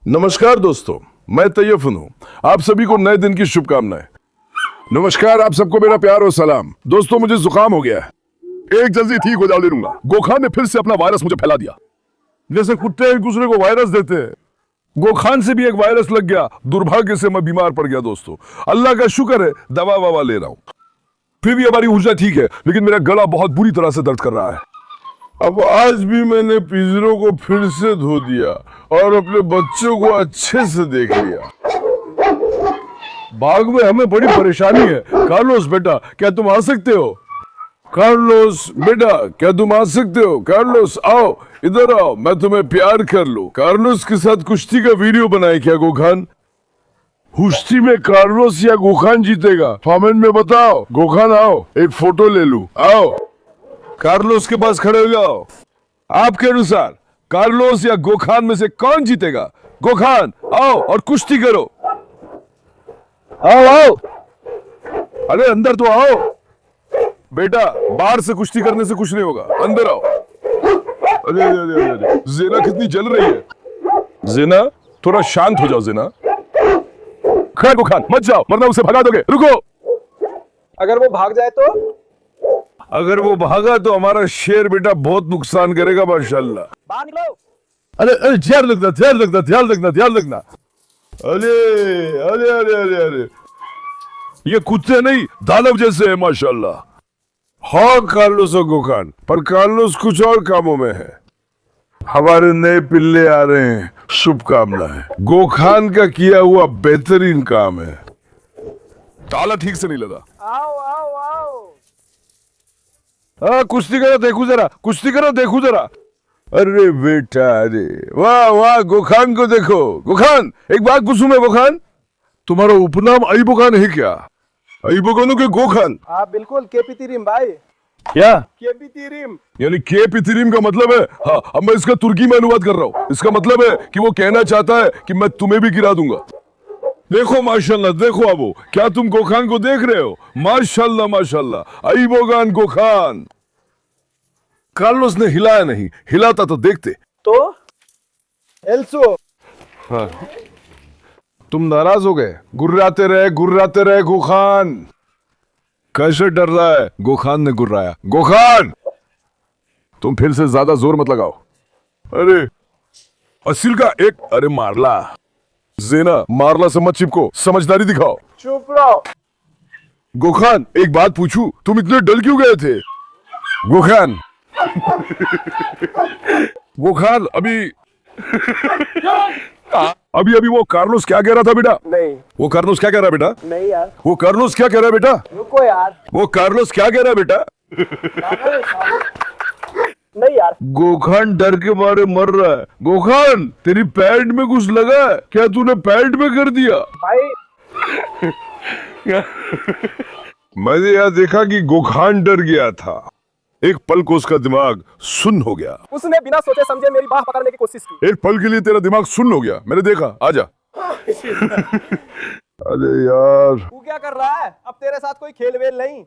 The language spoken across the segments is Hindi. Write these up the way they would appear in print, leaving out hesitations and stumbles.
नमस्कार दोस्तों, मैं तैयफन हूँ। आप सभी को नए दिन की शुभकामनाएं। नमस्कार, आप सबको मेरा प्यार और सलाम। दोस्तों, मुझे जुकाम हो गया है, एक जल्दी ठीक हो जाने दूंगा। गोखान ने फिर से अपना वायरस मुझे फैला दिया। जैसे कुत्ते एक दूसरे को वायरस देते हैं, गोखान से भी एक वायरस लग गया। दुर्भाग्य से मैं बीमार पड़ गया दोस्तों। अल्लाह का शुक्र है, दवा ववा ले रहा हूँ, फिर भी हमारी ऊर्जा ठीक है, लेकिन मेरा गला बहुत बुरी तरह से दर्द कर रहा है। अब आज भी मैंने पिंजरों को फिर से धो दिया और अपने बच्चों को अच्छे से देख लिया। बाग में हमें बड़ी परेशानी है। कार्लोस बेटा, क्या तुम आ सकते हो? कार्लोस बेटा, क्या तुम आ सकते हो? कार्लोस आओ, इधर आओ, मैं तुम्हें प्यार कर लूं। कार्लोस के साथ कुश्ती का वीडियो बनाए क्या गोखान? कुश्ती में कार्लोस या गोखान जीतेगा? कमेंट में बताओ। गोखान आओ, एक फोटो ले लूं। आओ, कार्लोस के पास खड़े हो जाओ। आपके अनुसार कार्लोस या गोखान में से कौन जीतेगा? गोखान आओ और कुश्ती करो। आओ आओ, अरे अंदर तो आओ बेटा, बाहर से कुश्ती करने से कुछ नहीं होगा, अंदर आओ। अरे अरे अरे अरे, ज़ेना कितनी जल रही है। ज़ेना, थोड़ा शांत हो जाओ। ज़ेना, खैर गोखान मत जाओ, वरना उसे भगा दोगे। रुको। अगर वो भाग जाए तो? अगर वो भागा तो हमारा शेर बेटा बहुत नुकसान करेगा माशाल्लाह। बाहर निकलो। अरे अरे, ध्यान रखना, ध्यान रखना, ध्यान रखना, ध्यान रखना। अरे अरे अरे अरे अरे, ये कुत्ते नहीं, दानव जैसे है माशाल्लाह। हाँ कार्लोस और गोखान, पर कार्लोस कुछ और कामों में है। हमारे नए पिल्ले आ रहे हैं, शुभकामनाएं। गोखान का किया हुआ बेहतरीन काम है। ताला ठीक से नहीं लगा। आओ आओ आओ। हाँ, कुश्ती करो देखू जरा, कुश्ती करो देखू जरा। अरे बेटा, अरे वाह वाह, गोखान को देखो। गोखान, एक बात पूछूं मैं गोखान, तुम्हारा उपनाम अईबोखान है क्या? अईबोखान के गोखान? हाँ बिल्कुल, केपीतिरिम भाई। क्या? केपीतिरिम यानी के पितिरिम का मतलब है? हाँ, अब मैं इसका तुर्की में अनुवाद कर रहा हूँ। इसका मतलब है कि वो कहना चाहता है कि मैं तुम्हें भी गिरा दूंगा। देखो माशाल्लाह, देखो अब क्या तुम गोखान को देख रहे हो? माशाल्लाह माशाल्लाह, अईबोखान गोखान। कार्लोस ने हिलाया नहीं, हिलाता तो देखते। तो एल्सो। हाँ, तुम नाराज हो गए? गुर्राते रहे गोखान। कैसे डर रहा है? गोखान ने गुर्राया। गोखान, तुम फिर से ज्यादा जोर मत लगाओ। अरे असिल का एक, अरे मारला। ज़ेना, मारला से मत चिपको, समझदारी दिखाओ। चुप रहो। गोखान, एक बात पूछूं, तुम इतने डर क्यों गए थे? गोखान गोखान, अभी अभी वो कार्लोस क्या कह रहा था बेटा? नहीं वो कार्लोस क्या कह रहा है बेटा? नहीं यार, वो कार्लोस क्या कह रहा है बेटा? रुको यार। वो कार्लोस क्या कह रहा है बेटा? नहीं यार। गोखान डर के मारे मर रहा है। गोखान, तेरी पैंट में कुछ लगा है क्या? तूने पैंट में कर दिया भाई। मैंने यह देखा कि गोखान डर गया था। एक पल को उसका दिमाग सुन्न हो गया। उसने बिना सोचे समझे मेरी बाह पकड़ने की कोशिश की। एक पल के लिए तेरा दिमाग सुन्न हो गया, मैंने देखा। आजा। अरे यार तू क्या कर रहा है? अब तेरे साथ कोई खेल वेल नहीं।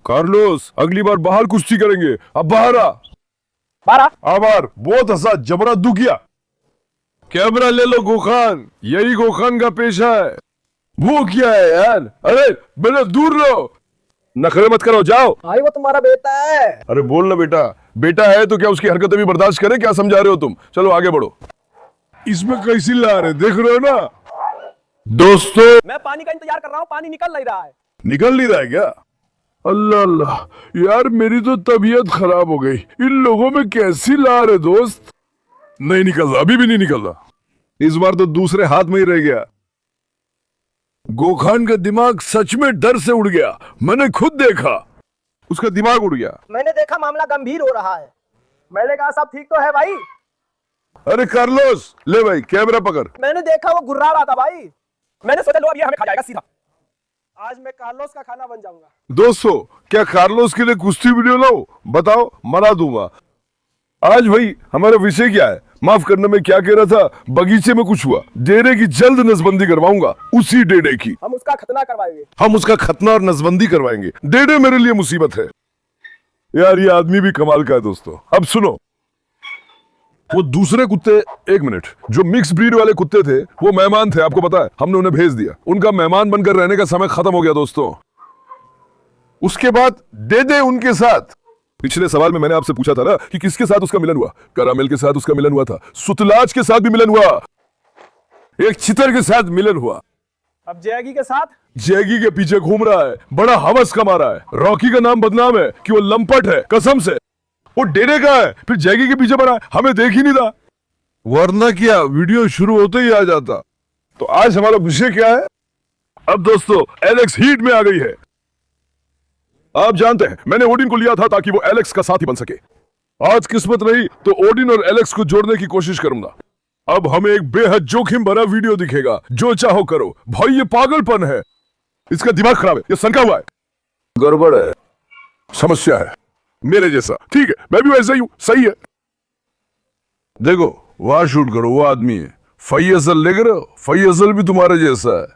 कार्लोस, अगली बार बाहर कुश्ती करेंगे। अब बाहर आ। बारा आभार, बहुत हंसा, जबरा दुख गया। कैमरा ले लो गोखान, यही गोखान का पेशा है। वो क्या है यार? अरे मेरे दूर रहो, नखरे मत करो, जाओ। भाई वो तुम्हारा बेटा है। अरे बोल ना बेटा, बेटा है तो क्या उसकी हरकतें भी बर्दाश्त करे? क्या समझा रहे हो तुम? चलो आगे बढ़ो। इसमें कैसी ला रहे, देख रहे हो ना दोस्तों? मैं पानी का इंतजार कर रहा हूँ, पानी निकल नहीं रहा है। निकल नहीं रहा है क्या? अल्लाह अल्लाह, यार मेरी तो तबीयत खराब हो गई। इन लोगों में कैसी ला रहे दोस्त? नहीं निकल रहा, अभी भी नहीं निकल रहा। इस बार तो दूसरे हाथ में ही रह गया। गोखान का दिमाग सच में डर से उड़ गया। मैंने खुद देखा, उसका दिमाग उड़ गया। मैंने देखा मामला गंभीर हो रहा है। मैंने कहा सब ठीक तो है भाई? अरे कार्लोस, ले भाई कैमरा पकड़। मैंने देखा वो गुर्रा रहा था भाई। मैंने सोचा लो अब ये हमें खा जाएगा सीधा। आज मैं कार्लोस का खाना बन जाऊंगा। दोस्तों, क्या कार्लोस के लिए कुश्ती वीडियो लाओ? बताओ, मना दूंगा। आज भाई हमारा विषय क्या है? माफ करना, मैं क्या कह रहा था, बगीचे में कुछ हुआ। डेरे की जल्द नसबंदी करवाऊंगा, उसी डेरे की। हम उसका खतना करवाएंगे। हम उसका खतना और नसबंदी करवाएंगे। डेरे मेरे लिए मुसीबत है यार। ये आदमी भी कमाल का है दोस्तों। अब सुनो, वो दूसरे कुत्ते, एक मिनट, जो मिक्स ब्रीड वाले कुत्ते थे वो मेहमान थे, आपको पता है, हमने उन्हें भेज दिया। उनका मेहमान बनकर रहने का समय खत्म हो गया दोस्तों। उसके बाद दे दे उनके साथ। पिछले सवाल में मैंने आपसे पूछा था ना कि किसके साथ उसका मिलन हुआ। करामेल के साथ उसका मिलन हुआ था, सुतलाज के साथ भी मिलन हुआ, एक चितर के साथ मिलन हुआ। अब जैगी के साथ? जैगी के पीछे घूम रहा है, बड़ा हवस कमा रहा है। रॉकी का नाम बदनाम है कि वो लंपट है, कसम से। वो डेरे का है, फिर जैगी के पीछे पड़ा है, हमें देख ही नहीं था, वरना क्या वीडियो शुरू होते ही आ जाता। तो आज हमारा विषय क्या है? अब दोस्तों एलेक्स हीट में आ गई है। आप जानते हैं मैंने ओडिन को लिया था ताकि वो एलेक्स का साथी बन सके। आज किस्मत रही तो ओडिन और एलेक्स को जोड़ने की कोशिश करूंगा। अब हमें एक बेहद जोखिम भरा वीडियो दिखेगा। जो चाहो करो भाई, ये पागलपन है, इसका दिमाग खराब है, ये सनका हुआ है, गड़बड़ है, समस्या है, मेरे जैसा। ठीक है, मैं भी वैसा ही हूं, सही है। देखो वहां शूट करो, वो आदमी है फैसल, देख रहे हो, फैसल भी तुम्हारे जैसा है।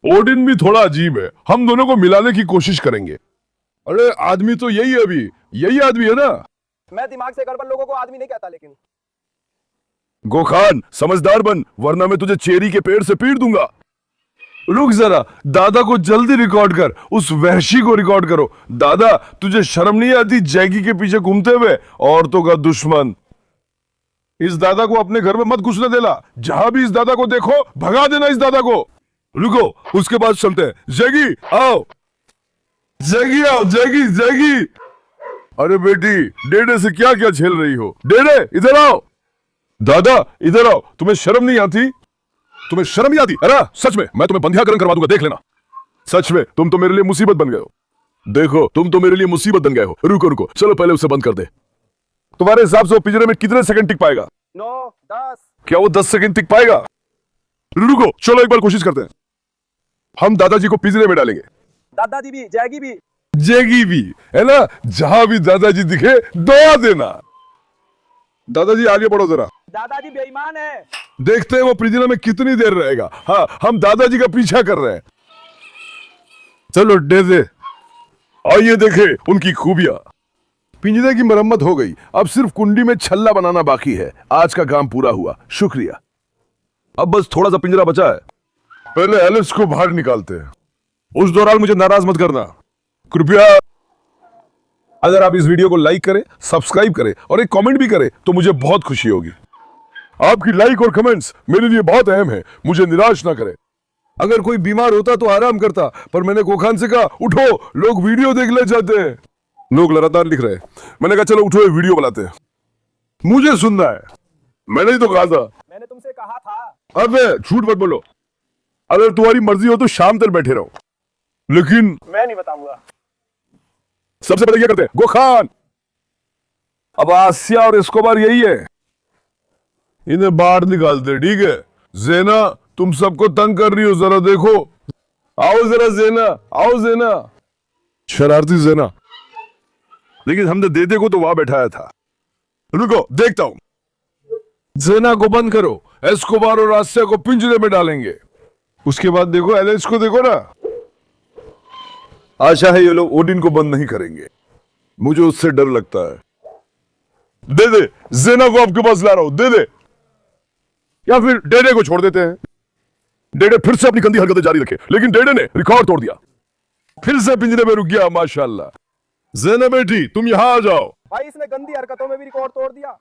ओडिन भी थोड़ा अजीब है, हम दोनों को मिलाने की कोशिश करेंगे। अरे आदमी तो यही है, अभी यही आदमी है ना। मैं दिमाग से गड़बड़ लोगों को आदमी नहीं कहता, लेकिन गोखान समझदार बन, वरना मैं तुझे चेरी के पेड़ से पीट दूंगा। रुक जरा, दादा को जल्दी रिकॉर्ड कर, उस वहशी को रिकॉर्ड करो। दादा तुझे शर्म नहीं आती जैगी के पीछे घूमते हुए, औरतों का दुश्मन। इस दादा को अपने घर में मत घुसने देना, जहां भी इस दादा को देखो भगा देना इस दादा को। रुको, उसके बाद चलते हैं। जैगी आओ, जैगी आओ, जैगी जैगी। अरे बेटी, डेडे से क्या क्या झेल रही हो? डेडे इधर आओ। दादा इधर आओ, तुम्हें शर्म नहीं आती? तुम्हें शर्म नहीं आती? अरे सच में मैं तुम्हें बंध्याकरण करवा दूंगा, देख लेना। सच में तुम तो मेरे लिए मुसीबत बन गए हो। देखो तुम तो मेरे लिए मुसीबत बन गए हो। रुको रुको, चलो पहले उसे बंद कर दे। तुम्हारे हिसाब से वो पिंजरे में कितने सेकंड टिक पाएगा? 9, 10। क्या वो 10 सेकंड टिक पाएगा? रुको, चलो एक बार कोशिश करते हैं। हम दादाजी को पिंजरे में डालेंगे। दादाजी भी, जैगी भी। जैगी भी है ना। जहां भी दादाजी दिखे दुआ देना। दादाजी आगे बढ़ो जरा। दादाजी बेईमान है। देखते हैं वो पिंजरे में कितनी देर रहेगा। हाँ, हम दादाजी का पीछा कर रहे हैं। चलो दे दे। आइए देखे उनकी खूबियां। पिंजरे की मरम्मत हो गई, अब सिर्फ कुंडी में छल्ला बनाना बाकी है। आज का काम पूरा हुआ, शुक्रिया। अब बस थोड़ा सा पिंजरा बचा है। पहले एलिस को बाहर निकालते हैं। उस दौरान मुझे नाराज मत करना कृपया। अगर आप इस वीडियो को लाइक करें, सब्सक्राइब करें और एक कमेंट भी करें तो मुझे बहुत खुशी होगी। आपकी लाइक और कमेंट्स मेरे लिए बहुत अहम है, मुझे निराश ना करें। अगर कोई बीमार होता तो आराम करता, पर मैंने गोखान से कहा उठो, लोग वीडियो देख ले जाते हैं। लोग लगातार लिख रहे हैं, मैंने कहा चलो उठो, वीडियो बनाते हैं। मुझे सुनना है, मैंने ही तो कहा था। मैंने तुमसे कहा था। अबे झूठ मत बोलो। अगर तुम्हारी मर्जी हो तो शाम तक बैठे रहो, लेकिन मैं नहीं बताऊंगा। सबसे पहले क्या करते हैं? गोखान। अब आसिया और एस्कोबार यही है, इन्हें बाहर निकालते। ठीक है जेना, तुम सबको तंग कर रही हो, जरा देखो। आओ जरा जेना, आओ जेना, शरारती जेना। लेकिन हमने देदे को तो वहां बैठाया था। रुको देखता हूं। जेना को बंद करो, एस्कोबार और आसिया को पिंजरे में डालेंगे। उसके बाद देखो एलेक्स को, देखो ना। आशा है ये लोग ओडिन को बंद नहीं करेंगे, मुझे उससे डर लगता है। दे दे, जेना को आपके पास ला रहा हूं, दे दे। या फिर डेडे को छोड़ देते हैं। डेडे फिर से अपनी गंदी हरकतें जारी रखे, लेकिन डेडे ने रिकॉर्ड तोड़ दिया, फिर से पिंजरे में रुक गया। माशाल्लाह। जेना बेटी तुम यहां आ जाओ। भाई इसने गंदी हरकतों में भी रिकॉर्ड तोड़ दिया।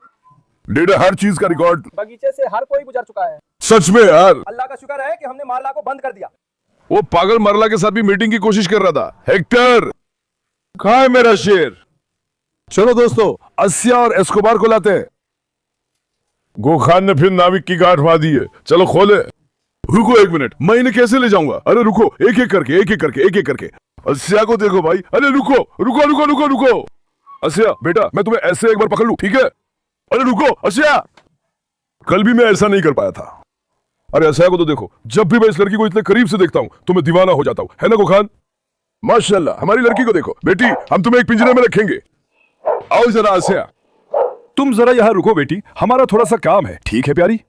डेडे हर चीज का रिकॉर्ड। बगीचे से हर कोई गुजर चुका है। सच में यार, अल्लाह का शुक्र है कि हमने मारला को बंद कर दिया। वो पागल मरला के साथ भी मीटिंग की कोशिश कर रहा था। हेक्टर कहां है मेरा शेर? चलो दोस्तों, आसिया और एस्कोबार को लाते हैं। गोखान ने फिर नाविक की गांठ मार दी है, चलो खोले। रुको एक मिनट, मैं इन्हें कैसे ले जाऊंगा? अरे रुको, एक एक करके, एक एक करके, एक एक करके। आसिया को देखो भाई। अरे रुको रुको रुको रुको रुको। आसिया बेटा, मैं तुम्हें ऐसे एक बार पकड़ लूं, ठीक है? अरे रुको आसिया, कल भी मैं ऐसा नहीं कर पाया था। अरे आसिया को तो देखो, जब भी मैं इस लड़की को इतने करीब से देखता हूं तो मैं दीवाना हो जाता हूं, है ना गोखान? माशाल्लाह, हमारी लड़की को देखो। बेटी हम तुम्हें एक पिंजरे में रखेंगे। आओ जरा आसिया, तुम जरा यहां रुको बेटी, हमारा थोड़ा सा काम है, ठीक है प्यारी?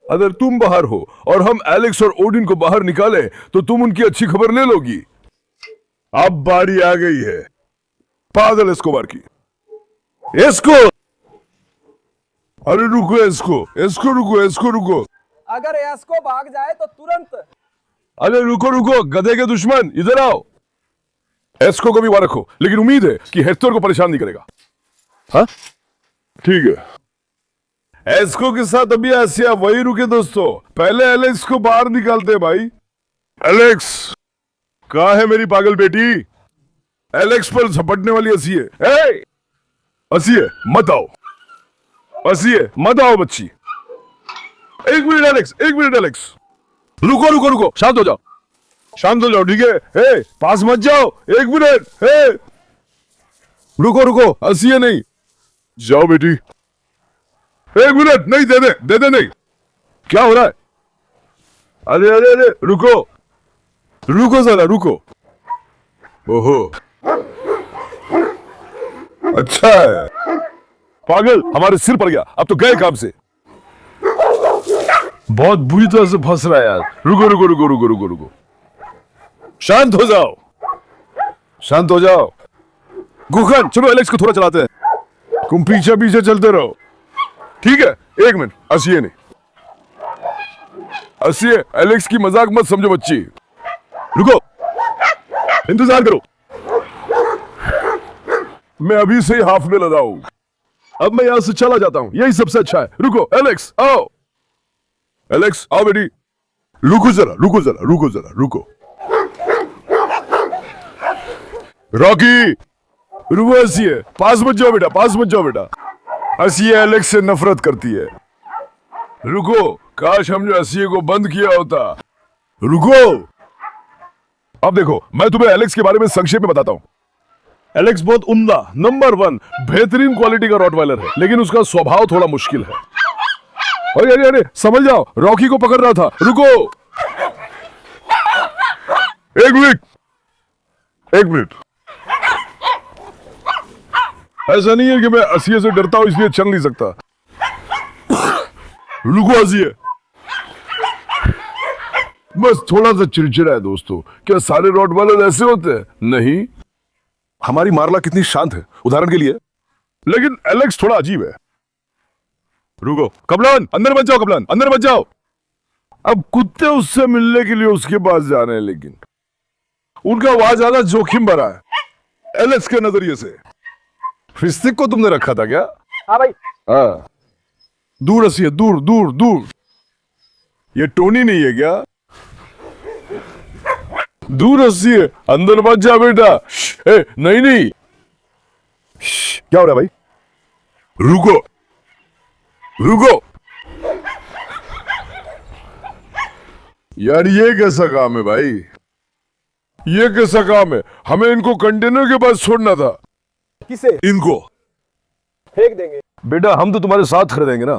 अगर तुम बाहर हो और हम एलेक्स और ओडिन को बाहर निकाले तो तुम उनकी अच्छी खबर ले लोगी। अब बारी आ गई है पागल एस्कोबार की। एस्को अरे रुको, इसको इसको रुको, इसको रुको। अगर एस्को भाग जाए तो तुरंत। अरे रुको रुको, गधे के दुश्मन, इधर आओ। एस्को को भी वहां रखो, लेकिन उम्मीद है कि हेक्टर को परेशान नहीं करेगा। हाँ ठीक है। एस्को के साथ अभी आसिया वही रुके दोस्तों। पहले एलेक्स को बाहर निकालते भाई। एलेक्स कहाँ है मेरी पागल बेटी? एलेक्स पर झपटने वाली हंसी है। हंसी है मत आओ, हंसी है मत आओ बच्ची। एक मिनट एलेक्स, एक मिनट एलेक्स, रुको रुको रुको, शांत हो जाओ, शांत हो जाओ, ठीक है? पास मत जाओ, एक मिनट। रुको रुको, हंसी है नहीं, जाओ बेटी। एक मिनट, नहीं दे दे, दे दे नहीं। क्या हो रहा है? अरे अरे अरे रुको, रुको जरा रुको। ओहो अच्छा है, पागल हमारे सिर पड़ गया, अब तो गए काम से। बहुत बुरी तरह से फंस रहा है यार। रुको रुको रुको रुको रुको रुको, शांत हो जाओ, शांत हो जाओ। गुखन चलो एलेक्स को थोड़ा चलाते हैं, तुम पीछे पीछे चलते रहो, ठीक है? एक मिनट, हंसिए नहीं, हंसिए। एलेक्स की मजाक मत समझो बच्ची। रुको, इंतजार करो, मैं अभी से ही हाफ में लगा हूं। अब मैं यहां से चला जाता हूं, यही सबसे अच्छा है। रुको एलेक्स, आओ एलेक्स, आओ बेटी। रुको जरा रुको जरा रुको जरा रुको। रॉकी रुको, हंसिए, पास मत जाओ बेटा, पास मत जाओ बेटा। हंसिए एलेक्स से नफरत करती है। रुको, काश हमने हंसिए को बंद किया होता। रुको, अब देखो मैं तुम्हें एलेक्स के बारे में संक्षेप में बताता हूं। एलेक्स बहुत उम्दा, नंबर 1 बेहतरीन क्वालिटी का रॉटवाइलर है, लेकिन उसका स्वभाव थोड़ा मुश्किल है। अरे अरे अरे समझ जाओ, रॉकी को पकड़ रहा था। रुको एक मिनट, एक मिनट। ऐसा नहीं है कि मैं हंसिए से डरता हूं इसलिए चल नहीं सकता। रुको हंसिए, बस थोड़ा सा चिड़चिड़ा है दोस्तों। क्या सारे रॉटवाइलर ऐसे होते हैं? नहीं, हमारी मार्ला कितनी शांत है उदाहरण के लिए, लेकिन एलेक्स थोड़ा अजीब है। रुको कपलान, अंदर मत जाओ, कपलान अंदर मत जाओ। अब कुत्ते उससे मिलने के लिए उसके पास जा रहे हैं, लेकिन उनका वहां ज्यादा जोखिम भरा है एलेक्स के नजरिए से। फिस्टिक को तुमने रखा था क्या? हाँ भाई। हाँ, दूर हंसिए, दूर दूर दूर। ये टोनी नहीं है क्या? दूर हंसिए, अंदर मत जा बेटा। नहीं नहीं, क्या हो रहा है भाई? रुको रुको यार, ये कैसा काम है भाई? ये कैसा काम है? हमें इनको कंटेनर के पास छोड़ना था। किसे? इनको फेंक देंगे। बेटा हम तो तुम्हारे साथ खड़े रहेंगे ना।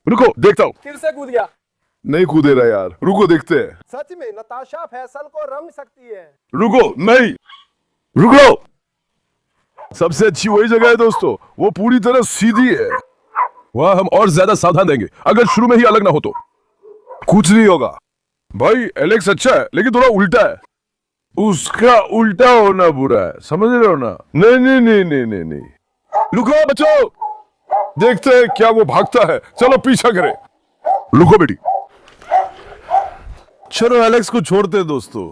रुको देखता हूं। फिर से कूद गया। नहीं कूदे रहा यार, रुको देखते हैं। सच में नताशा फैसल को रंग सकती है। रुको, नहीं रुको, सबसे अच्छी वही जगह है दोस्तों, वो पूरी तरह सीधी है। वहां हम और ज्यादा सावधान रहेंगे, अगर शुरू में ही अलग ना हो तो कुछ नहीं होगा। भाई एलेक्स अच्छा है, लेकिन थोड़ा उल्टा है। उसका उल्टा होना बुरा है, समझ रहे हो ना? नहीं नहीं नहीं नहीं नहीं नहीं। रुको बच्चों, देखते हैं क्या वो भागता है। चलो पीछा करे। रुको बेटी, चलो एलेक्स को छोड़ते हैं दोस्तों।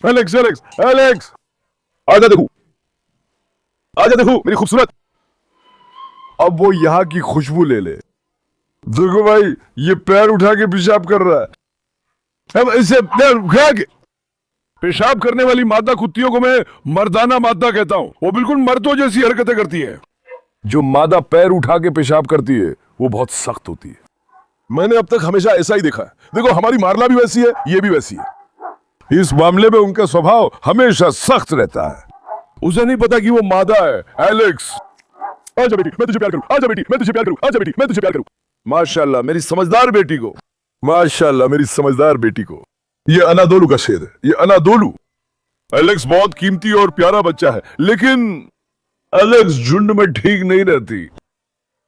एलेक्स एलेक्स एलेक्स, आजा देखो, आजा देखो मेरी खूबसूरत। अब वो यहां की खुशबू ले ले। देखो भाई, ये पैर उठा के पेशाब कर रहा है। अब इसे पैर उठा के पेशाब करने वाली मादा कुत्तियों को मैं मर्दाना मादा कहता हूं। वो बिल्कुल मर्दों जैसी हरकतें करती है। जो मादा पैर उठा के पेशाब करती है वो बहुत सख्त होती है। मैंने अब तक हमेशा ऐसा ही देखा है। देखो हमारी मार्ला भी वैसी है, ये भी वैसी है। इस मामले में उनका स्वभाव हमेशा सख्त रहता है। उसे नहीं पता कि वो मादा है। एलेक्स आजा बेटी, मैं तुझे प्यार करूं। आजा बेटी, मैं तुझे प्यार करूं। आजा बेटी, मैं तुझे प्यार करूं। माशाल्लाह मेरी समझदार बेटी को, माशाल्लाह मेरी समझदार बेटी को। ये अनादोलू का शेर है, ये अनादोलू। एलेक्स बहुत कीमती और प्यारा बच्चा है, लेकिन एलेक्स झुंड में ठीक नहीं रहती।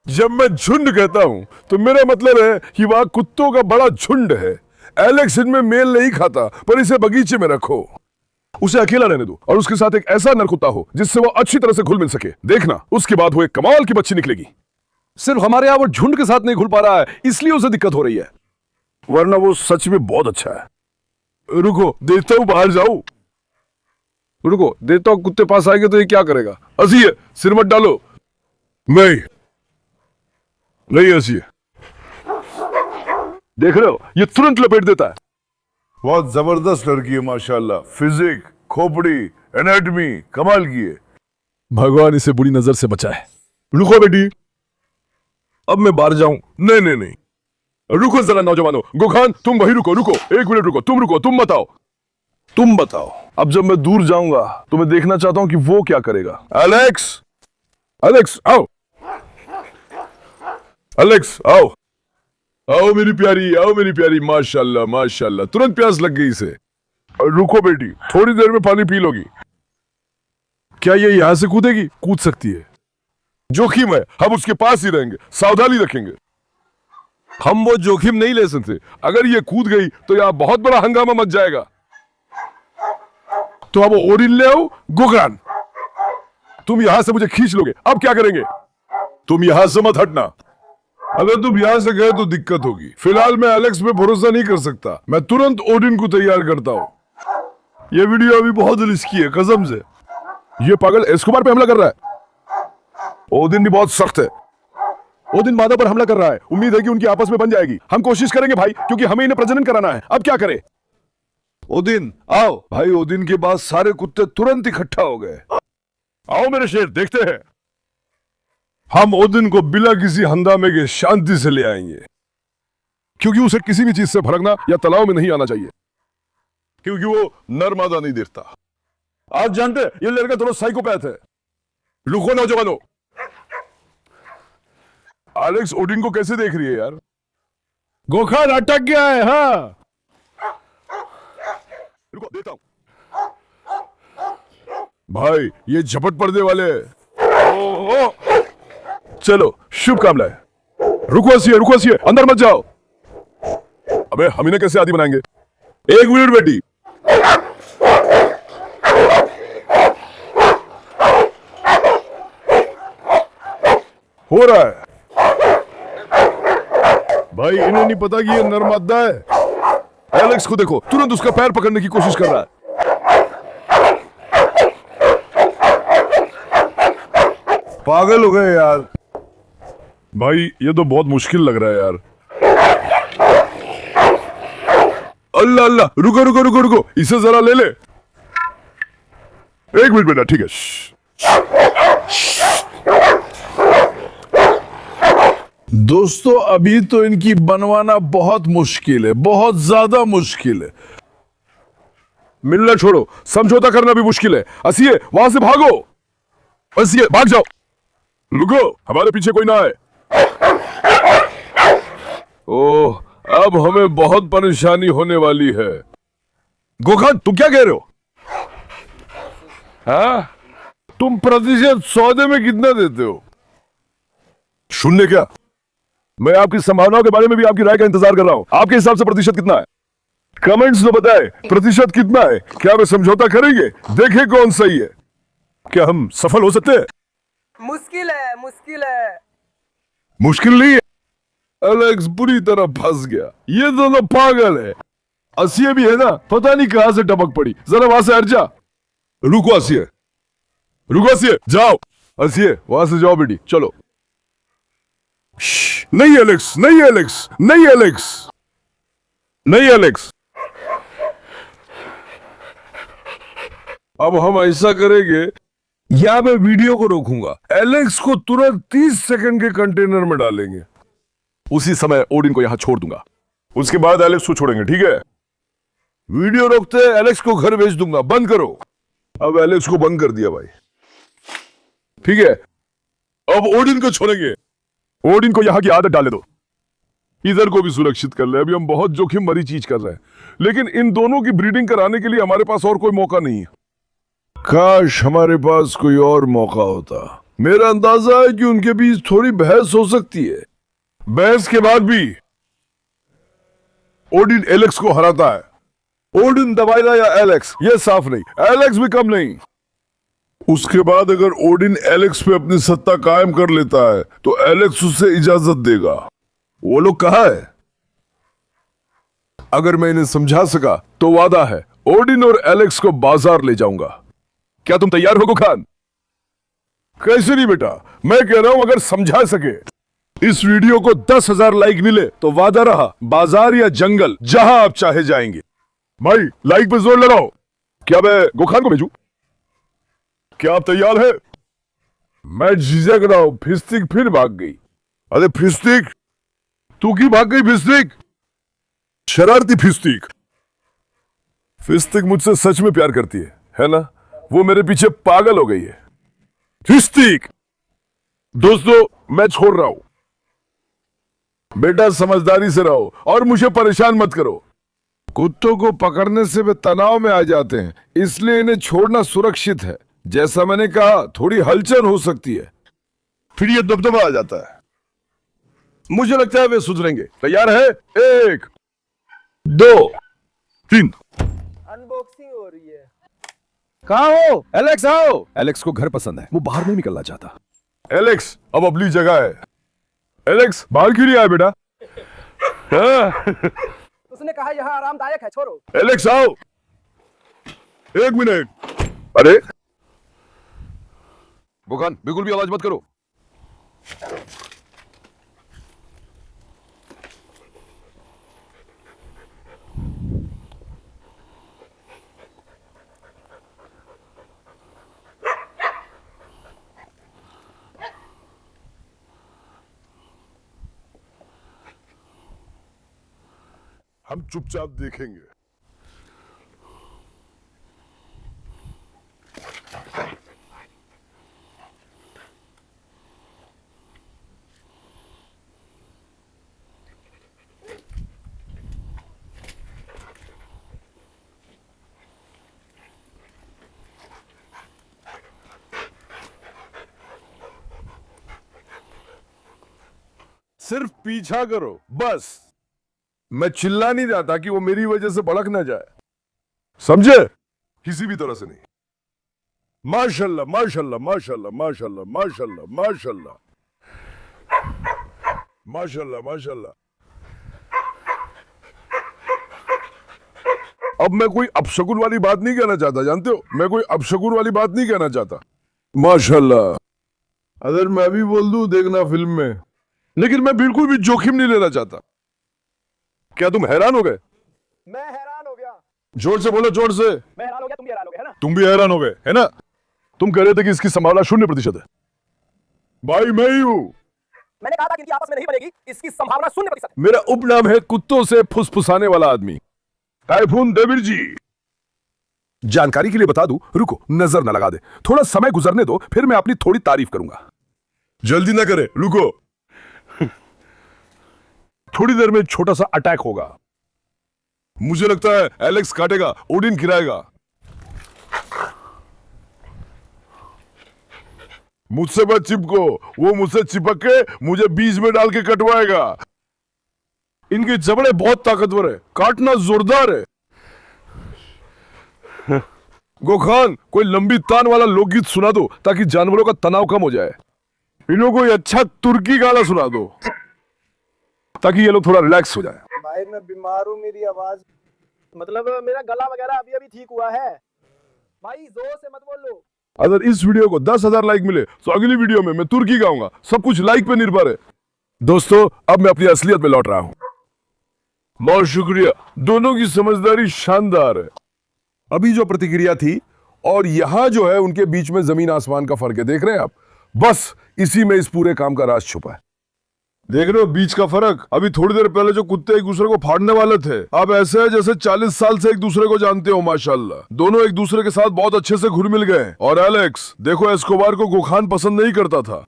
जब मैं झुंड कहता हूं तो मेरा मतलब है कि वहां कुत्तों का बड़ा झुंड है। एलेक्स इनमें मेल नहीं खाता, पर इसे बगीचे में रखो, उसे अकेला रहने दो और उसके साथ एक ऐसा नर कुत्ता हो जिससे वो अच्छी तरह से घुल मिल सके। देखना उसके बाद वो एक कमाल की बच्ची निकलेगी। सिर्फ हमारे यहाँ वो झुंड के साथ नहीं घुल पा रहा है, इसलिए उसे दिक्कत हो रही है, वरना वो सच में बहुत अच्छा है। रुको, देखता हूं, बाहर जाऊं। रुको, देखता हूं, कुत्ते पास आएंगे तो ये क्या करेगा। हंसी है, सिर मत डालो। नहीं नहीं हंसी है, देख रहे हो, ये तुरंत लपेट देता है। बहुत जबरदस्त लड़की है माशाल्लाह, फिजिक, खोपड़ी, एनाटॉमी कमाल की है। भगवान इसे बुरी नजर से बचाए। रुको बेटी, अब मैं बाहर जाऊं। नहीं नहीं नहीं, रुको जरा नौजवानों। गोखान तुम वही रुको, रुको 1 मिनट रुको, तुम बताओ, तुम बताओ। अब जब मैं दूर जाऊंगा तो मैं देखना चाहता हूं कि वो क्या करेगा। एलेक्स, एलेक्स आओ, एलेक्स आओ, आओ मेरी प्यारी, आओ मेरी प्यारी। माशाल्लाह माशाल्लाह, तुरंत प्यास लग गई इसे। रुको बेटी, थोड़ी देर में पानी पी लोगी। क्या ये यहां से कूदेगी? कूद सकती है, जोखिम है, हम उसके पास ही रहेंगे, सावधानी रखेंगे। हम वो जोखिम नहीं ले सकते, अगर ये कूद गई तो यहां बहुत बड़ा हंगामा मच जाएगा। तो अब ओरिन ले आओ। गोगरान, तुम यहां से मुझे खींच लोगे, अब क्या करेंगे? तुम यहां से मत हटना, अगर तुम यहां से गए तो दिक्कत होगी। फिलहाल मैं एलेक्स पे भरोसा नहीं कर सकता, मैं तुरंत ओडिन को तैयार करता हूं। यह वीडियो अभी बहुत रिस्की है, कसम से। ये पागल एस्कोबार पे हमला कर रहा है। ओदिन भी बहुत सख्त है, ओदिन मादा पर हमला कर रहा है। उम्मीद है कि उनकी आपस में बन जाएगी। हम कोशिश करेंगे भाई, क्योंकि हमें इन्हें प्रजनन कराना है। अब क्या करें? ओदिन आओ भाई। ओदिन के बाद सारे कुत्ते तुरंत इकट्ठा हो गए। आओ मेरे शेर, देखते हैं। हम ओदिन को बिना किसी हंगामे के शांति से ले आएंगे, क्योंकि उसे किसी भी चीज से भड़कना या तालाब में नहीं आना चाहिए, क्योंकि वो नर मादा नहीं देखता। आप जानते हैं ये लड़का थोड़ा साइकोपैथ है। रुको नौजवानों, एलेक्स ओडिन को कैसे देख रही है यार? गोखान अटक गया है। हाँ रुको, देता हूं भाई, ये झपट पर्दे वाले। ओ, चलो शुभकामनाएं। रुको हंसिए, अंदर मत जाओ। अबे हम इन्हें कैसे आदि बनाएंगे? 1 मिनट बेटी। हो रहा है भाई, इन्हें नहीं पता कि ये नर मादा है। एलेक्स को देखो, तुरंत उसका पैर पकड़ने की कोशिश कर रहा है। पागल हो गए यार भाई, ये तो बहुत मुश्किल लग रहा है यार। अल्लाह अल्लाह, रुको, इसे जरा ले ले। 1 मिनट बेटा, ठीक है। दोस्तों अभी तो इनकी बनवाना बहुत मुश्किल है, बहुत ज्यादा मुश्किल है। मिलना छोड़ो, समझौता करना भी मुश्किल है। हंसिए, वहां से भागो, हंसिए, भाग जाओ। रुको, हमारे पीछे कोई ना आए। ओह, अब हमें बहुत परेशानी होने वाली है। गोखान तुम क्या कह रहे हो? हाँ, तुम प्रतिशत सौदे में कितना देते हो? 0 क्या? मैं आपकी संभावनाओं के बारे में भी आपकी राय का इंतजार कर रहा हूं। आपके हिसाब से प्रतिशत कितना है? कमेंट्स में बताएं प्रतिशत कितना है। क्या वे समझौता करेंगे? देखें कौन सही है। क्या हम सफल हो सकते हैं? मुश्किल है, मुश्किल है। मुश्किल नहीं है। एलेक्स बुरी तरह फंस गया। ये दोनों पागल है। असिये भी है ना, पता नहीं कहां से टपक पड़ी। जरा वहां से हट जा। रुको असिये, जाओ। असिये वहां से जाओ बेटी, चलो। नहीं एलेक्स, नहीं एलेक्स, नहीं एलेक्स, नहीं एलेक्स। अब हम ऐसा करेंगे, या मैं वीडियो को रोकूंगा। एलेक्स को तुरंत 30 सेकंड के कंटेनर में डालेंगे। उसी समय ओडिन को यहां छोड़ दूंगा। उसके बाद एलेक्स को छोड़ेंगे, ठीक है? वीडियो रोकते एलेक्स को घर भेज दूंगा। बंद करो। अब एलेक्स को बंद कर दिया भाई, ठीक है? अब ओडिन को छोड़ेंगे। ओडिन को यहां की आदत डाले दो। इधर को भी सुरक्षित कर ले। अभी हम बहुत जोखिम भरी चीज कर रहे हैं, लेकिन इन दोनों की ब्रीडिंग कराने के लिए हमारे पास और कोई मौका नहीं है। काश हमारे पास कोई और मौका होता। मेरा अंदाजा है कि उनके बीच थोड़ी बहस हो सकती है। बहस के बाद भी ओडिन एलेक्स को हराता है। ओडिन दबाएगा या एलेक्स, ये साफ नहीं। एलेक्स भी कम नहीं। उसके बाद अगर ओडिन एलेक्स पे अपनी सत्ता कायम कर लेता है तो एलेक्स उसे इजाजत देगा। वो लोग कहाँ है? अगर मैं इन्हें समझा सका तो वादा है ओडिन और एलेक्स को बाजार ले जाऊंगा। क्या तुम तैयार हो गोखान? कैसे नहीं बेटा, मैं कह रहा हूं अगर समझा सके। इस वीडियो को 10,000 लाइक मिले तो वादा रहा, बाजार या जंगल जहां आप चाहे जाएंगे। भाई लाइक पे जोर लगाओ। क्या मैं गोखान को भेजूं? क्या आप तैयार है? मैं झिझक रहा हूं, फिस्तिक फिर भाग गई। अरे फिस्तिक, तू क्यों भाग गई फिस्तिक? शरारती फिस्तिक। फिस्तिक मुझसे सच में प्यार करती है ना? वो मेरे पीछे पागल हो गई है। फिस्तिक, दोस्तों मैं छोड़ रहा हूं। बेटा समझदारी से रहो और मुझे परेशान मत करो। कुत्तों को पकड़ने से वे तनाव में आ जाते हैं, इसलिए इन्हें छोड़ना सुरक्षित है। जैसा मैंने कहा, थोड़ी हलचल हो सकती है, फिर ये दबदबा आ जाता है। मुझे लगता है वे सुधरेंगे। तैयार है? 1 2 3। अनबॉक्सिंग हो रही है। कहाँ हो? एलेक्स आओ। एलेक्स को घर पसंद है, वो बाहर नहीं निकलना चाहता। एलेक्स अब अपनी जगह है। एलेक्स बाहर क्यों नहीं आया बेटा? हाँ? उसने कहा यहाँ आरामदायक है, छोड़ो। एलेक्स आओ। 1 मिनट। अरे गोखान बिल्कुल भी आवाज मत करो। हम चुपचाप देखेंगे। सिर्फ पीछा करो बस। मैं चिल्ला नहीं रहा था कि वो मेरी वजह से भड़क ना जाए, समझे? किसी भी तरह से नहीं। माशाल्लाह माशाल्लाह माशाल्लाह माशाल्लाह माशाल्लाह माशाल्लाह माशाल्लाह माशाल्लाह। अब मैं कोई अपशकुन वाली बात नहीं कहना चाहता, जानते हो? मैं कोई अपशकुन वाली बात नहीं कहना चाहता। माशाल्लाह। अगर मैं भी बोल दूं देखना फिल्म में, लेकिन मैं बिल्कुल भी जोखिम नहीं लेना चाहता। क्या तुम हैरान हो गए? मैं हैरान हो गया। जोर से बोलो, जोर से। मैं हैरान हो गया, तुम भी हैरान हो गए, है ना? तुम भी हैरान हो गए, है ना? तुम कह रहे थे कि इसकी संभावना 0% है। भाई मैं ही हूं। मैंने कहा था कि इनकी आपस में नहीं बनेगी, इसकी संभावना 0%। मेरा उपनाम है कुत्तों से फुसफुसाने वाला आदमी, टाइफून देवीर जी। जानकारी के लिए बता दूं, रुको नजर न लगा दे, थोड़ा समय गुजरने दो, फिर मैं अपनी थोड़ी तारीफ करूंगा। जल्दी ना करे, रुको। थोड़ी देर में छोटा सा अटैक होगा। मुझे लगता है एलेक्स काटेगा, ओडिन गिराएगा। मुझसे मत चिपको, वो मुझसे चिपक के मुझे बीच में डाल के कटवाएगा। इनके जबड़े बहुत ताकतवर है, काटना जोरदार है। गोखान कोई लंबी तान वाला लोकगीत सुना दो ताकि जानवरों का तनाव कम हो जाए। इन्हों कोई अच्छा तुर्की गाना सुना दो ताकि ये लोग थोड़ा रिलैक्स हो जाए। भाई मैं बीमार हूँ, मेरी आवाज मतलब मेरा गला वगैरह अभी अभी ठीक हुआ है। भाई जोर से मत बोलो। अगर इस वीडियो को 10,000 लाइक मिले तो अगली वीडियो में मैं तुर्की गाऊंगा। सब कुछ लाइक पे निर्भर है। दोस्तों अब मैं अपनी असलियत में लौट रहा हूं। बहुत शुक्रिया, दोनों की समझदारी शानदार है। अभी जो प्रतिक्रिया थी और यहां जो है उनके बीच में जमीन आसमान का फर्क है, देख रहे हैं आप? बस इसी में इस पूरे काम का राज छुपा है। देख रहे हो बीच का फर्क? अभी थोड़ी देर पहले जो कुत्ते एक दूसरे को फाड़ने वाले थे, अब ऐसे है जैसे 40 साल से एक दूसरे को जानते हो। माशाल्लाह, दोनों एक दूसरे के साथ बहुत अच्छे से घुल मिल गए। और एलेक्स देखो, एस्कोबार को गोखान पसंद नहीं करता था।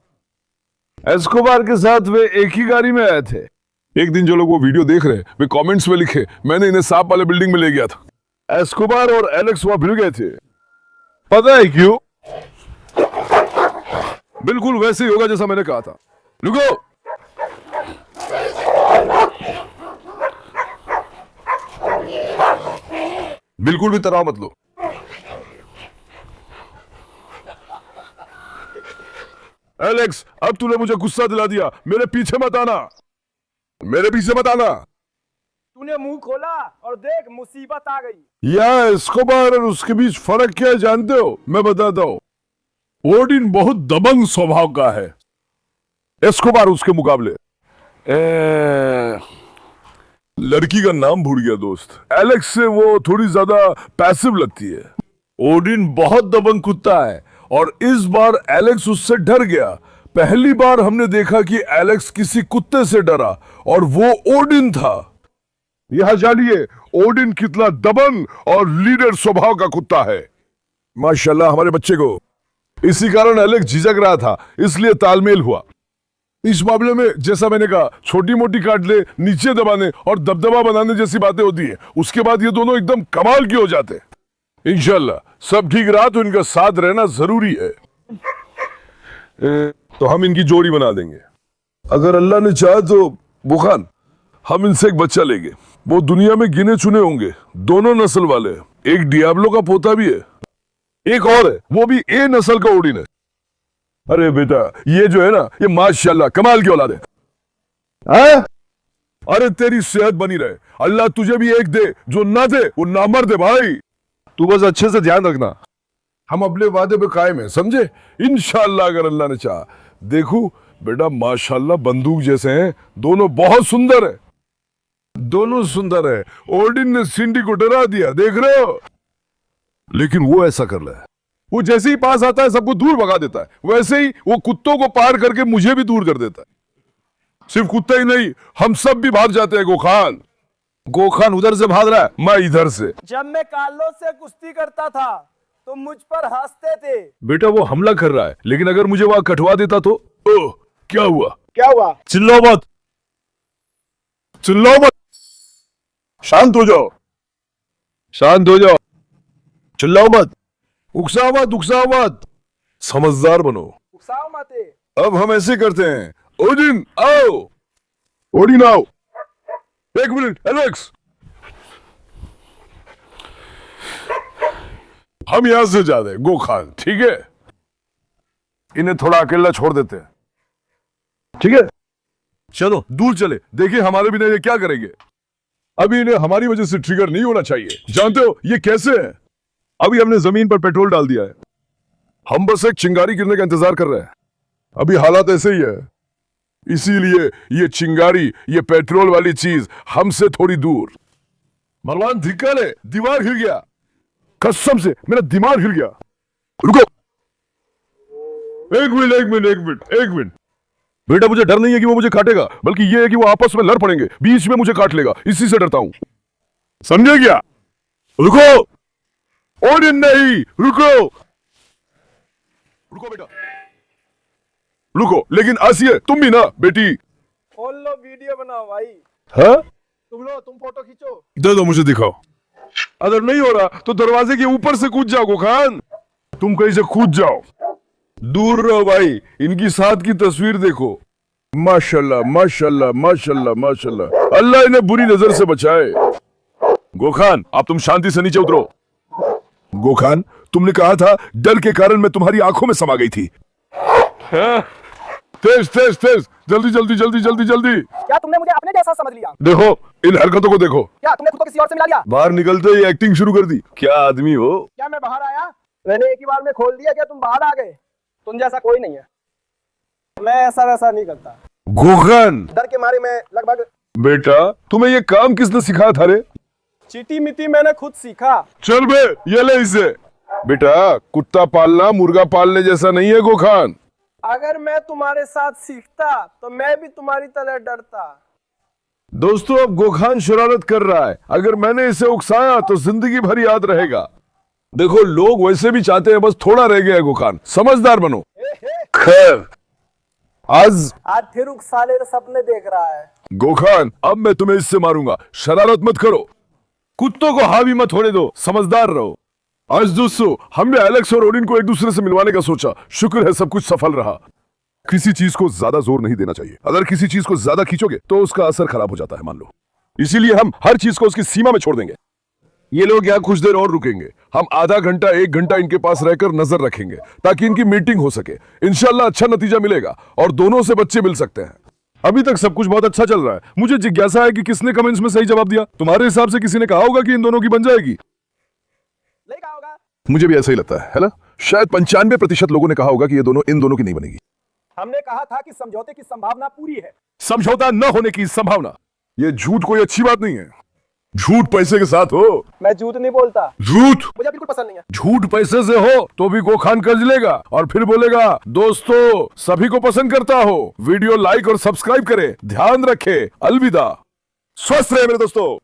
एस्कोबार के साथ वे एक ही गाड़ी में आए थे। एक दिन जो लोग वो वीडियो देख रहे हैं वे कमेंट्स में लिखे, मैंने इन्हें सांप वाले बिल्डिंग में ले गया था। एस्कोबार और एलेक्स वहां भिड़ गए थे। पता है क्यों? बिल्कुल वैसे ही होगा जैसा मैंने कहा था। रुको, बिल्कुल भी तनाव मत लो। एलेक्स, अब तूने मुझे गुस्सा दिला दिया। मेरे पीछे मत आना, मेरे पीछे मत आना। तूने मुंह खोला और देख मुसीबत आ गई। या एस्कोबार और उसके बीच फर्क क्या है जानते हो? मैं बताता हूं। ओडिन बहुत दबंग स्वभाव का है, एस्कोबार उसके मुकाबले लड़की का नाम भूल गया दोस्त। एलेक्स से वो थोड़ी ज्यादा पैसिव लगती है। ओडिन बहुत दबंग कुत्ता है और इस बार एलेक्स उससे डर गया। पहली बार हमने देखा कि एलेक्स किसी कुत्ते से डरा और वो ओडिन था। यहां जानिए ओडिन कितना दबंग और लीडर स्वभाव का कुत्ता है। माशाल्लाह हमारे बच्चे को। इसी कारण एलेक्स झिझक रहा था, इसलिए तालमेल हुआ। इस मामले में जैसा मैंने कहा, छोटी मोटी काट ले, नीचे दबाने और दबदबा बनाने जैसी बातें होती है, उसके बाद ये दोनों एकदम कमाल के हो जाते हैं। इंशाल्लाह सब ठीक रहा तो इनका साथ रहना जरूरी है। तो हम इनकी जोड़ी बना देंगे अगर अल्लाह ने चाहा तो। बुखान, हम इनसे एक बच्चा लेंगे। वो दुनिया में गिने चुने होंगे, दोनों नस्ल वाले। एक डियाब्लो का पोता भी है, एक और है, वो भी ए नस्ल का ओडिन है। अरे बेटा, ये जो है ना, ये माशाल्लाह कमाल की औलाद है। अरे तेरी सेहत बनी रहे, अल्लाह तुझे भी एक दे, जो ना दे वो नामर्द है भाई। तू बस अच्छे से ध्यान रखना। हम अपने वादे पे कायम हैं, समझे? इंशाल्लाह अगर अल्लाह ने चाहा। देखो बेटा, माशाल्लाह बंदूक जैसे हैं, दोनों बहुत सुंदर है, दोनों सुंदर है। ओडिन ने सिंडी को डरा दिया, देख रहे हो? लेकिन वो ऐसा कर रहा है, वो जैसे ही पास आता है सबको दूर भगा देता है, वैसे ही वो कुत्तों को पार करके मुझे भी दूर कर देता है। सिर्फ कुत्ता ही नहीं, हम सब भी भाग जाते हैं। गोखान, गोखान उधर से भाग रहा है, मैं इधर से। जब मैं कार्लोस से कुश्ती करता था तो मुझ पर हंसते थे। बेटा वो हमला कर रहा है, लेकिन अगर मुझे वहां कटवा देता तो। ओह, क्या हुआ? क्या हुआ? चिल्लाओ मत, चिल्लाओ मत, शांत हो जाओ, शांत हो जाओ, चिल्लाओ मत, उकसाओ मत, उकसाओ मत, समझदार बनो। उकसाओ मत। अब हम ऐसे करते हैं, ओडिन आओ, ओडिन आओ। एक मिनट एलेक्स, हम यहां से जा रहे गोखान, ठीक है? इन्हें थोड़ा अकेला छोड़ देते हैं, ठीक है? चलो दूर चले, देखिए हमारे बिना ये क्या करेंगे। अभी इन्हें हमारी वजह से ट्रिगर नहीं होना चाहिए। जानते हो ये कैसे है? अभी हमने जमीन पर पेट्रोल डाल दिया है, हम बस एक चिंगारी गिरने का इंतजार कर रहे हैं। अभी हालात ऐसे ही है, इसीलिए ये चिंगारी, ये पेट्रोल वाली चीज हमसे थोड़ी दूर। मरवान धिक्कार है, दीवार हिल गया, कसम से मेरा दिमाग हिल गया। रुको, एक मिनट एक मिनट एक मिनट एक मिनट। बेटा मुझे डर नहीं है कि वो मुझे काटेगा, बल्कि ये है कि वो आपस में लड़ पड़ेंगे, बीच में मुझे काट लेगा, इसी से डरता हूं। समझे क्या? रुको, ओडिन नहीं, रुको, रुको बेटा, रुको। लेकिन आसिए तुम भी ना बेटी। खोल लो, वीडियो बनाओ भाई। हाँ, तुम फोटो खींचो। दे दो मुझे, दिखाओ। अगर नहीं हो रहा तो दरवाजे के ऊपर से कूद जाओ गोखान, तुम कहीं से कूद जाओ, दूर रहो भाई। इनकी साथ की तस्वीर देखो, माशाल्लाह माशाल्लाह माशाल्लाह माशाल्लाह, अल्लाह इन्हें बुरी नजर से बचाए। गोखान, अब तुम शांति से नीचे उतरो। गोखान, तुमने कहा था डर के कारण मैं तुम्हारी आंखों में समा गई थी। तेज तेज तेज, जल्दी जल्दी जल्दी जल्दी जल्दी। क्या तुमने मुझे अपने जैसा समझ लिया? देखो इन हरकतों को देखो। क्या तुमने खुद को किसी और से मिला लिया? बाहर निकलते ही एक्टिंग शुरू कर दी। क्या आदमी हो? क्या मैं बाहर आया, मैंने एक ही बार में खोल दिया, क्या तुम बाहर आ गए? तुम जैसा कोई नहीं है, मैं ऐसा वैसा नहीं करता। गोखान, डर के मारे मैं लगभग। बेटा तुम्हें ये काम किसने सिखाया था रे? चीटी मिट्टी मैंने खुद सीखा। चल बे, ये ले इसे। बेटा कुत्ता पालना मुर्गा पालने जैसा नहीं है गोखान। अगर मैं तुम्हारे साथ सीखता तो मैं भी तुम्हारी तरह डरता। दोस्तों अब गोखान शरारत कर रहा है, अगर मैंने इसे उकसाया तो जिंदगी भर याद रहेगा। देखो लोग वैसे भी चाहते हैं, बस थोड़ा रह गया है गोखान, समझदार बनो। खैर आज फिर उकसाले सपने देख रहा है। गोखान, अब मैं तुम्हें इससे मारूंगा, शरारत मत करो, कुत्तों को हावी मत होने दो, समझदार रहो। आज दोस्तों हमने एलेक्स और ओडिन को एक दूसरे से मिलवाने का सोचा, शुक्र है सब कुछ सफल रहा। किसी चीज को ज्यादा जोर नहीं देना चाहिए, अगर किसी चीज को ज्यादा खींचोगे तो उसका असर खराब हो जाता है, मान लो। इसीलिए हम हर चीज को उसकी सीमा में छोड़ देंगे। ये लोग यहाँ कुछ देर और रुकेंगे, हम आधा घंटा 1 घंटा इनके पास रहकर नजर रखेंगे ताकि इनकी मीटिंग हो सके। इंशाल्लाह अच्छा नतीजा मिलेगा और दोनों से बच्चे मिल सकते हैं। अभी तक सब कुछ बहुत अच्छा चल रहा है। मुझे जिज्ञासा है कि किसने कमेंट्स में सही जवाब दिया। तुम्हारे हिसाब से किसी ने कहा होगा कि इन दोनों की बन जाएगी? नहीं कहा होगा। मुझे भी ऐसा ही लगता है ना? शायद 95% लोगों ने कहा होगा कि ये दोनों इन दोनों की नहीं बनेगी। हमने कहा था कि समझौते की संभावना पूरी है। समझौता न होने की संभावना। ये झूठ कोई अच्छी बात नहीं है। झूठ पैसे के साथ हो। मैं झूठ नहीं बोलता। झूठ मुझे बिल्कुल पसंद नहीं है। झूठ पैसे से हो तो भी गोखान कर्ज लेगा और फिर बोलेगा दोस्तों सभी को पसंद करता हो। वीडियो लाइक और सब्सक्राइब करें। ध्यान रखें। अलविदा। स्वस्थ रहे मेरे दोस्तों।